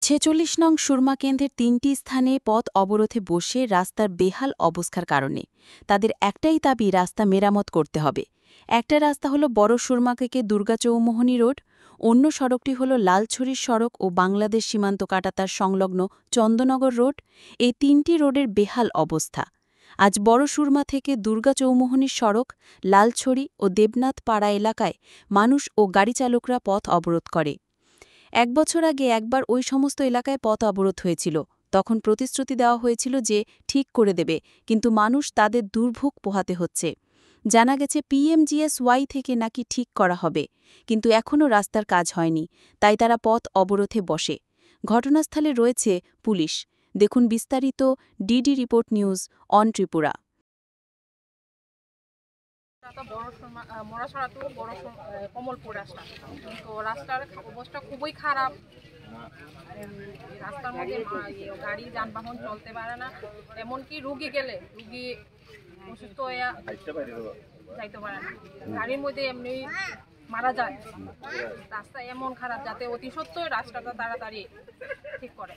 ৪৬ নং সুরমা কেন্দ্রের ৩টি স্থানে পথ অবরোধে বসে রাস্তার বেহাল অবস্থার কারণে তাদের একটাই দাবি রাস্তা মেরামত করতে হবে। একটা রাস্তা হল বড় সুরমাকেকে দুর্গাচৌমোহনী রোড, অন্য সড়কটি হল লালছড়ির সড়ক ও বাংলাদেশ সীমান্ত কাটাতার সংলগ্ন চন্দননগর রোড। এই ৩টি রোডের বেহাল অবস্থা। আজ বড় সুরমা থেকে দুর্গাচৌমোহনীর সড়ক, লালছড়ি ও দেবনাথ পাড়া এলাকায় মানুষ ও গাড়িচালকরা পথ অবরোধ করে। ১ বছর আগে একবার ওই সমস্ত এলাকায় পথ অবরোধ হয়েছিল। তখন প্রতিশ্রুতি দেওয়া হয়েছিল যে ঠিক করে দেবে, কিন্তু মানুষ তাদের দুর্ভোগ পোহাতে হচ্ছে। জানা গেছে PMGSY থেকে নাকি ঠিক করা হবে, কিন্তু এখনও রাস্তার কাজ হয়নি, তাই তারা পথ অবরোধে বসে। ঘটনাস্থলে রয়েছে পুলিশ। দেখুন বিস্তারিত DD report news on Tripura. Marachhara to বড় কমলপুর রাস্তা, তো রাস্তার অবস্থা খুবই খারাপ। রাস্তার মধ্যে গাড়ি যানবাহন চলতে পারে না, এমনকি রুগী গেলে রুগী অসুস্থ হয়ে যাইতে পারে না, গাড়ির মধ্যে এমনি মারা যায়। রাস্তা এমন খারাপ যাতে অতি সত্ত্বই রাস্তাটা তাড়াতাড়ি ঠিক করে।